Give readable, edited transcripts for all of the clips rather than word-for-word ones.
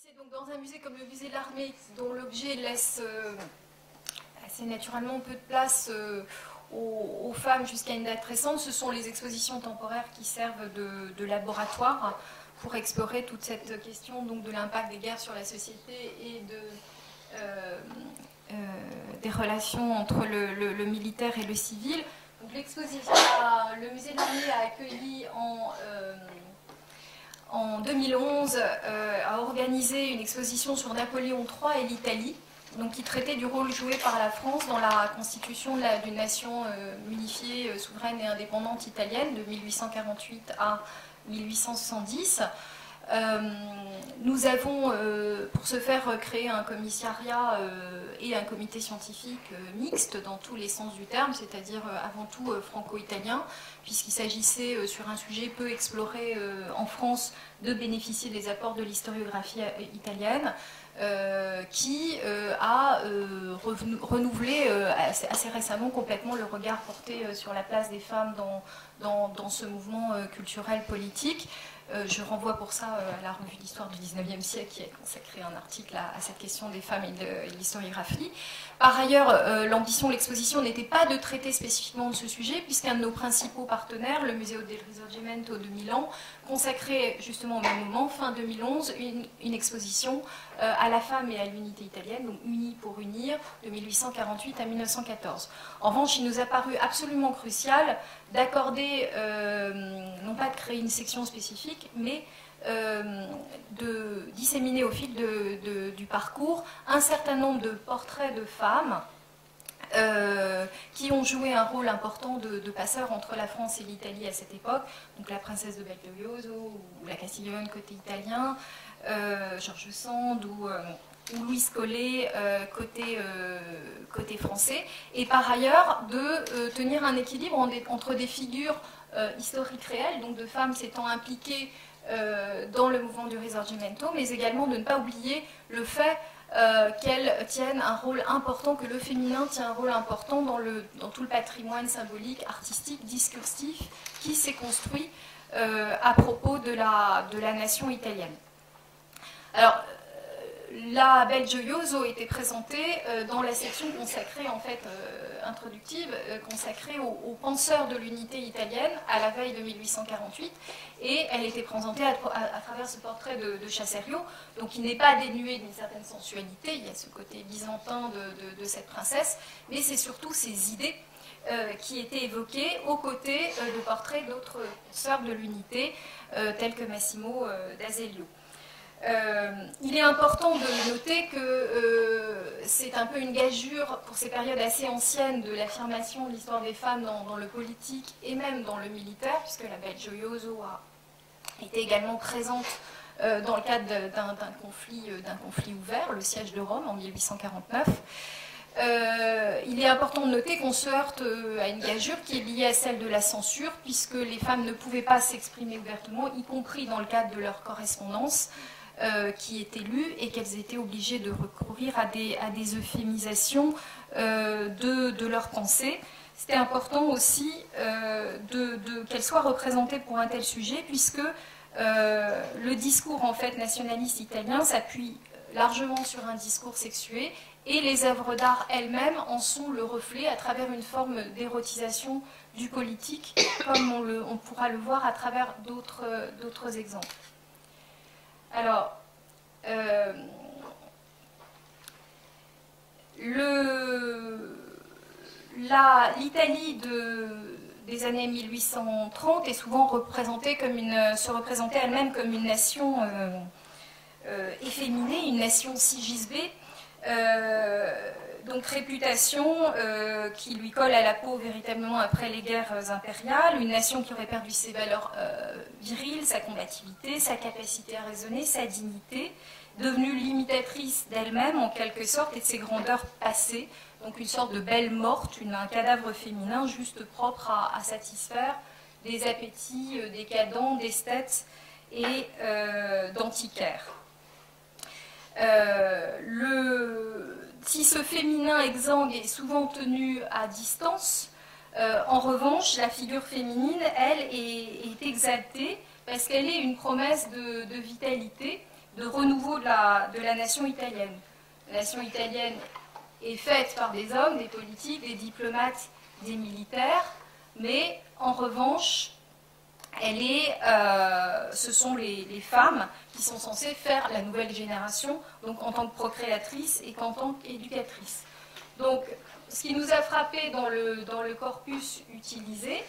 C'est donc dans un musée comme le musée de l'Armée, dont l'objet laisse assez naturellement peu de place aux femmes jusqu'à une date récente, ce sont les expositions temporaires qui servent de laboratoire pour explorer toute cette question donc, de l'impact des guerres sur la société et des relations entre le militaire et le civil. Donc, l'exposition, le musée de l'Armée a accueilli en 2011 a organisé une exposition sur Napoléon III et l'Italie, donc qui traitait du rôle joué par la France dans la constitution d'une nation unifiée, souveraine et indépendante italienne de 1848 à 1870. Nous avons, pour ce faire, créé un commissariat et un comité scientifique mixte dans tous les sens du terme, c'est-à-dire avant tout franco-italien, puisqu'il s'agissait sur un sujet peu exploré en France de bénéficier des apports de l'historiographie italienne, qui a renouvelé assez récemment complètement le regard porté sur la place des femmes dans ce mouvement culturel politique. Je renvoie pour ça à la revue d'histoire du 19e siècle qui a consacré un article à cette question des femmes et de l'historiographie. Par ailleurs, l'ambition de l'exposition n'était pas de traiter spécifiquement de ce sujet, puisqu'un de nos principaux partenaires, le Museo del Risorgimento de Milan, consacrait justement au même moment, fin 2011, une exposition à la femme et à l'unité italienne, donc Unis pour unir, de 1848 à 1914. En revanche, il nous a paru absolument crucial d'accorder, non pas de créer une section spécifique, mais de disséminer au fil du parcours un certain nombre de portraits de femmes qui ont joué un rôle important de passeur entre la France et l'Italie à cette époque, donc la princesse de Belgioioso ou la Castiglione côté italien, George Sand ou Louise Collet côté français, et par ailleurs de tenir un équilibre entre des figures historiques réelles, donc de femmes s'étant impliquées dans le mouvement du Risorgimento, mais également de ne pas oublier le fait qu'elles tiennent un rôle important, que le féminin tient un rôle important dans tout le patrimoine symbolique, artistique, discursif qui s'est construit à propos de la nation italienne. Alors, la Belgioioso était présentée dans la section consacrée, en fait, introductive, consacrée aux penseurs de l'unité italienne à la veille de 1848, et elle était présentée à travers ce portrait de Chasserio, donc il n'est pas dénué d'une certaine sensualité, il y a ce côté byzantin de cette princesse, mais c'est surtout ses idées qui étaient évoquées aux côtés de portraits d'autres penseurs de l'unité, tels que Massimo d'Azeglio. Il est important de noter que c'est un peu une gageure pour ces périodes assez anciennes de l'affirmation de l'histoire des femmes dans le politique et même dans le militaire, puisque la Belgioioso a été également présente dans le cadre d'un conflit ouvert, le siège de Rome en 1849. Il est important de noter qu'on se heurte à une gageure qui est liée à celle de la censure, puisque les femmes ne pouvaient pas s'exprimer ouvertement, y compris dans le cadre de leur correspondance, qui étaient lues, et qu'elles étaient obligées de recourir à des euphémisations de leurs pensées. C'était important aussi qu'elles soient représentées pour un tel sujet, puisque le discours en fait nationaliste italien s'appuie largement sur un discours sexué, et les œuvres d'art elles-mêmes en sont le reflet à travers une forme d'érotisation du politique, comme on pourra le voir à travers d'autres exemples. Alors, l'Italie des années 1830 est souvent représentée se représentait elle-même comme une nation efféminée, une nation sigisbée, donc réputation qui lui colle à la peau véritablement après les guerres impériales, une nation qui aurait perdu ses valeurs viriles, sa combativité, sa capacité à raisonner, sa dignité, devenue limitatrice d'elle-même en quelque sorte et de ses grandeurs passées, donc une sorte de belle morte, un cadavre féminin juste propre à satisfaire des appétits décadents, d'esthètes et d'antiquaires. Si ce féminin exsangue est souvent tenu à distance, en revanche, la figure féminine, elle, est exaltée parce qu'elle est une promesse de vitalité, de renouveau de la nation italienne. La nation italienne est faite par des hommes, des politiques, des diplomates, des militaires, mais en revanche, ce sont les femmes qui sont censées faire la nouvelle génération, donc en tant que procréatrices et qu'en tant qu'éducatrices. Donc, ce qui nous a frappé dans le corpus utilisé,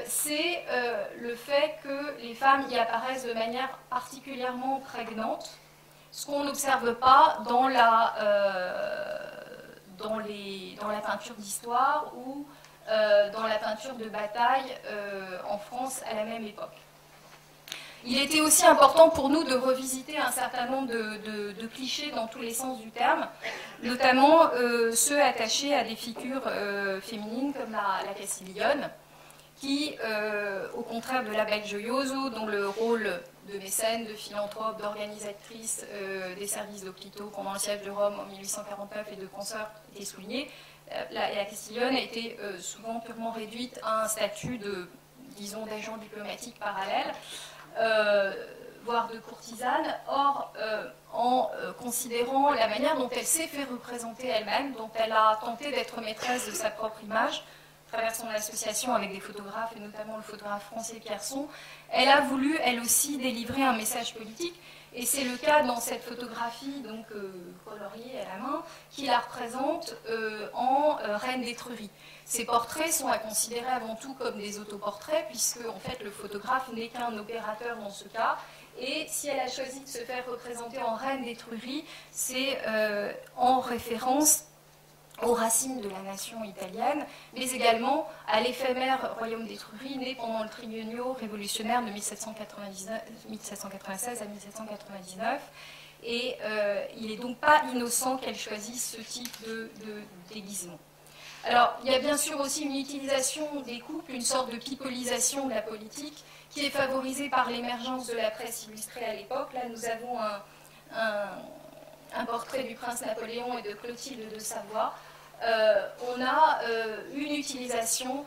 c'est le fait que les femmes y apparaissent de manière particulièrement prégnante, ce qu'on n'observe pas dans la peinture d'histoire ou dans la peinture de bataille en France à la même époque. Il était aussi important pour nous de revisiter un certain nombre de clichés dans tous les sens du terme, notamment ceux attachés à des figures féminines comme la Castiglione, qui, au contraire de la belle Gioioso, dont le rôle de mécène, de philanthrope, d'organisatrice des services d'hôpitaux pendant le siège de Rome en 1849 et de penseur était souligné, la Castiglione a été souvent purement réduite à un statut disons, d'agent diplomatique parallèle, voire de courtisane. Or, en considérant la manière dont elle s'est fait représenter elle-même, dont elle a tenté d'être maîtresse de sa propre image, à travers son association avec des photographes, et notamment le photographe français Pierson, elle a voulu, elle aussi, délivrer un message politique. Et c'est le cas dans cette photographie, donc coloriée à la main, qui la représente en reine d'Étrurie. Ces portraits sont à considérer avant tout comme des autoportraits, puisque en fait le photographe n'est qu'un opérateur dans ce cas. Et si elle a choisi de se faire représenter en reine d'Étrurie, c'est en référence aux racines de la nation italienne, mais également à l'éphémère royaume d'Étrurie, né pendant le triennio révolutionnaire de 1796 à 1799. Et il n'est donc pas innocent qu'elle choisisse ce type de déguisement. Alors, il y a bien sûr aussi une utilisation des couples, une sorte de pipolisation de la politique, qui est favorisée par l'émergence de la presse illustrée à l'époque. Là, nous avons un portrait du prince Napoléon et de Clotilde de Savoie. On a une utilisation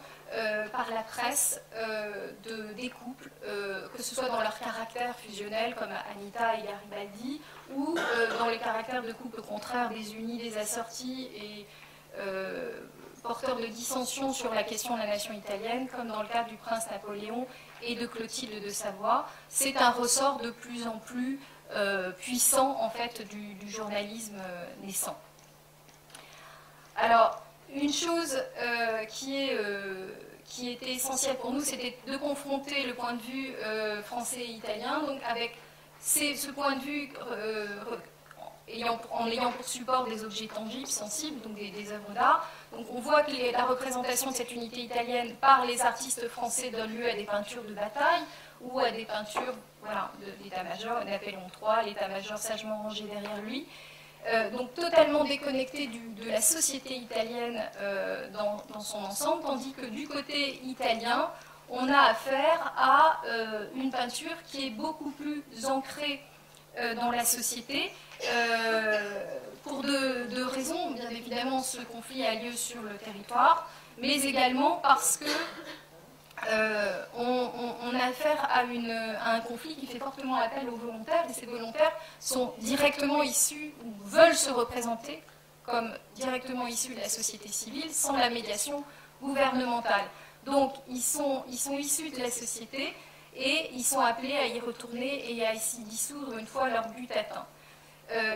par la presse des couples, que ce soit dans leur caractère fusionnel comme Anita et Garibaldi, ou dans les caractères de couple contraires, des unis, des assortis et porteurs de dissension sur la question de la nation italienne, comme dans le cas du prince Napoléon et de Clotilde de Savoie. C'est un ressort de plus en plus puissant en fait du journalisme naissant. Alors, une chose qui était essentielle pour nous, c'était de confronter le point de vue français et italien, donc avec ce point de vue en ayant pour support des objets tangibles, sensibles, donc des œuvres d'art. Donc on voit que la représentation de cette unité italienne par les artistes français donne lieu à des peintures de bataille ou à des peintures voilà, de l'état-major, Napoléon III, l'état-major sagement rangé derrière lui. Donc totalement déconnecté de la société italienne dans son ensemble, tandis que du côté italien, on a affaire à une peinture qui est beaucoup plus ancrée dans la société, pour deux raisons. Bien évidemment, ce conflit a lieu sur le territoire, mais également parce que on a affaire à un conflit qui fait fortement appel aux volontaires, et ces volontaires sont directement issus, ou veulent se représenter comme directement issus de la société civile, sans la médiation gouvernementale. Donc, ils sont issus de la société, et ils sont appelés à y retourner et à s'y dissoudre une fois leur but atteint.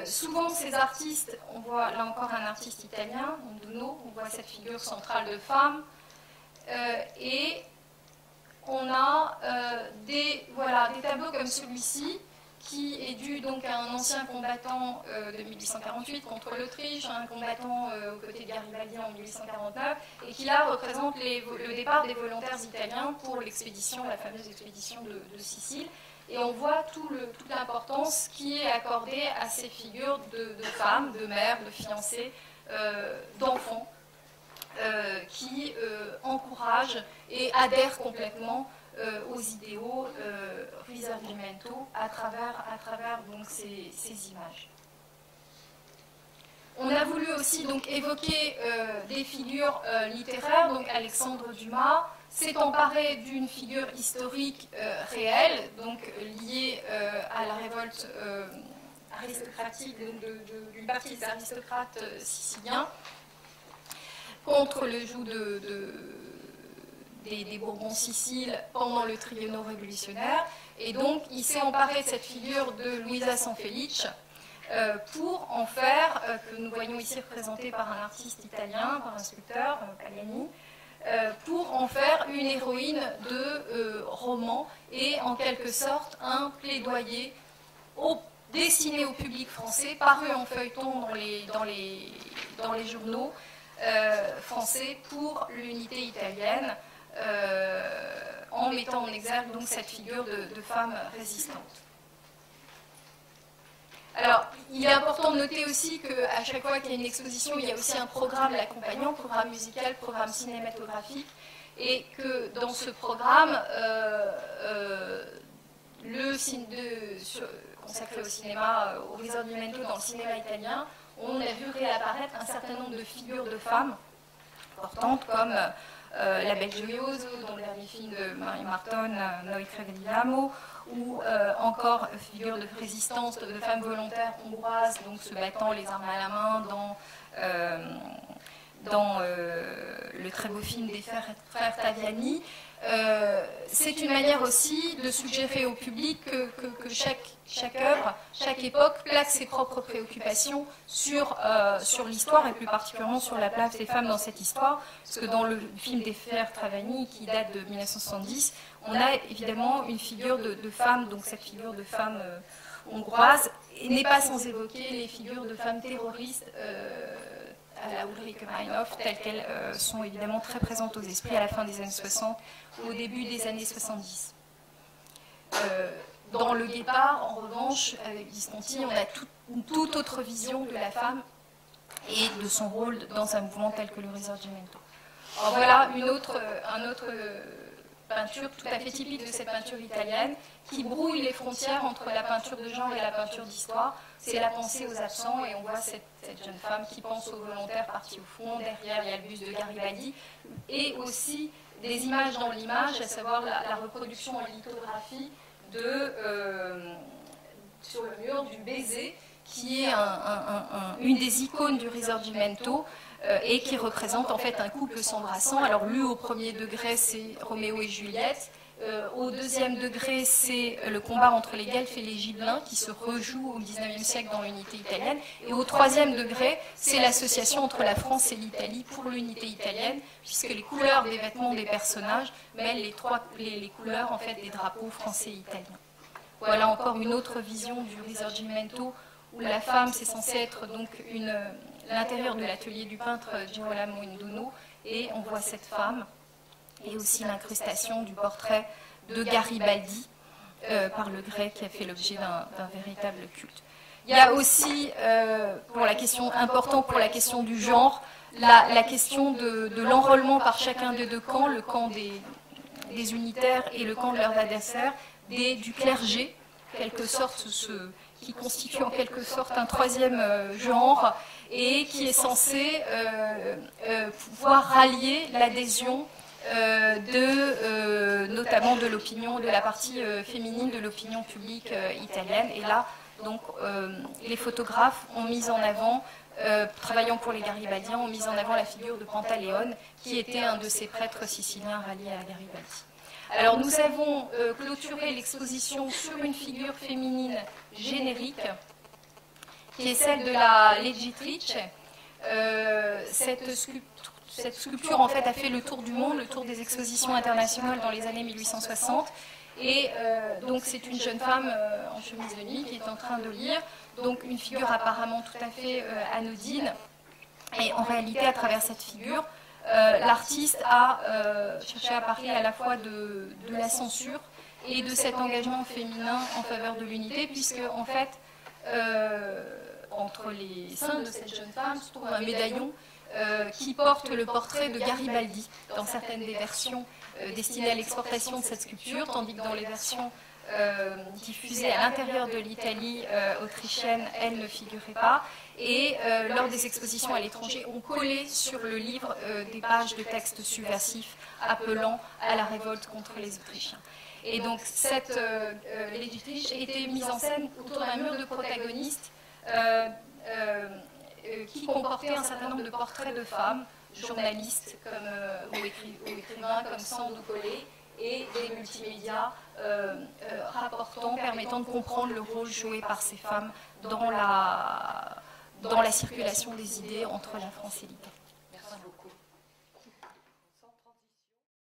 Souvent, ces artistes, on voit là encore un artiste italien, Monduno, on voit cette figure centrale de femme, et on a des tableaux comme celui-ci, qui est dû donc à un ancien combattant de 1848 contre l'Autriche, un combattant aux côtés de Garibaldi en 1849, et qui là représente le départ des volontaires italiens pour l'expédition, la fameuse expédition de Sicile. Et on voit toute l'importance qui est accordée à ces figures de femmes, de mères, de fiancées, d'enfants, qui encouragent et adhèrent complètement aux idéaux Risorgimento à travers donc, ces images. On a voulu aussi donc, évoquer des figures littéraires, donc Alexandre Dumas, s'est emparé d'une figure historique réelle, donc liée à la révolte aristocratique d'une partie des aristocrates siciliens contre le joug des Bourbons-Sicile pendant le triennat révolutionnaire. Et donc, il s'est emparé de cette figure de Luisa Sanfelice pour en faire, que nous voyons ici représenté par un artiste italien, par un sculpteur, Pagliani, pour en faire une héroïne de roman et en quelque sorte un plaidoyer destiné au public français, paru en feuilleton dans les journaux français pour l'unité italienne, en mettant en exergue donc cette figure de femme résistante. Alors, il est important de noter aussi qu'à chaque fois qu'il y a une exposition, il y a aussi un programme l'accompagnant, programme musical, programme cinématographique, et que dans ce programme, consacré au cinéma, au Risorgimento dans le cinéma italien, on a vu réapparaître un certain nombre de figures de femmes importantes, comme La Belle Gioioso, dans le dernier film de Mario Martone, Noi Crediamo, ou encore figure de résistance de femmes volontaires hongroises, donc se battant les armes à la main dans le très beau film des frères Taviani. C'est une manière aussi de suggérer au public que chaque œuvre, chaque époque place ses propres préoccupations sur l'histoire et plus particulièrement sur la place des femmes dans cette histoire. Parce que dans le film des frères Taviani, qui date de 1970, on a évidemment une figure de femme, donc cette figure de femme hongroise, et n'est pas sans évoquer les figures de femmes terroristes à la Ulrike Meinhof, telles qu'elles sont évidemment très présentes aux esprits à la fin des années 60 ou au début des années 70. Dans Le Guépard, en revanche, avec Visconti, on a une toute autre vision de la femme et de son rôle dans un mouvement tel que le Risorgimento. Alors voilà un autre peinture tout à fait typique de cette peinture italienne qui brouille les frontières entre la peinture de genre et la peinture d'histoire. C'est la pensée aux absents et on voit cette jeune femme qui pense aux volontaires partis au front. Derrière, il y a le buste de Garibaldi et aussi des images dans l'image, à savoir la reproduction en lithographie sur le mur du baiser qui est une des icônes du Risorgimento et qui représente en fait un couple s'embrassant. Alors lui au premier degré c'est Roméo et Juliette, au deuxième degré c'est le combat entre les Guelfes et les Gibelins qui se rejoue au XIXe siècle dans l'unité italienne, et au troisième degré c'est l'association entre la France et l'Italie pour l'unité italienne, puisque les couleurs des vêtements des personnages mêlent les couleurs en fait des drapeaux français et italiens. Voilà encore une autre vision du Risorgimento où la femme c'est censé être donc l'intérieur de l'atelier du peintre Girolamo Induno, et on voit cette femme et aussi l'incrustation du portrait de Garibaldi par Le Gray qui a fait l'objet d'un véritable culte. Il y a aussi, pour la question importante pour la question du genre, la question de l'enrôlement par chacun des deux camps, le camp des unitaires et le camp de leurs adversaires, du clergé, quelque sorte qui constitue en quelque sorte un troisième genre et qui est censé pouvoir rallier l'adhésion notamment de l'opinion, de la partie féminine de l'opinion publique italienne. Et là, donc, les photographes ont mis en avant, travaillant pour les Garibaldiens, ont mis en avant la figure de Pantaleone, qui était un de ces prêtres siciliens ralliés à Garibaldi. Alors nous avons clôturé l'exposition sur une figure féminine générique, qui est celle de la Leggitrice. Cette sculpture en fait a fait le tour du monde, le tour des expositions internationales dans les années 1860. Et donc c'est une jeune femme en chemise de nuit qui est en train de lire, donc une figure apparemment tout à fait anodine. Et en réalité, à travers cette figure, l'artiste a cherché à parler à la fois de la censure et de cet engagement féminin en faveur de l'unité, puisque en fait, entre les seins de cette jeune femme se trouve un médaillon qui porte le portrait de Garibaldi dans certaines des versions destinées à l'exportation de cette sculpture, tandis que dans les versions diffusées à l'intérieur de l'Italie autrichienne, elles ne figuraient pas. Et lors des expositions à l'étranger, on collait sur le livre des pages de textes subversifs appelant à la révolte contre les Autrichiens. Et donc l'Autriche était mise en scène autour d'un mur de protagonistes qui comportait un certain nombre de portraits de femmes, journalistes ou écrivains comme Sandou Collet, et des multimédias permettant de comprendre le rôle joué par ces femmes dans la circulation des idées entre la France et l'Italie.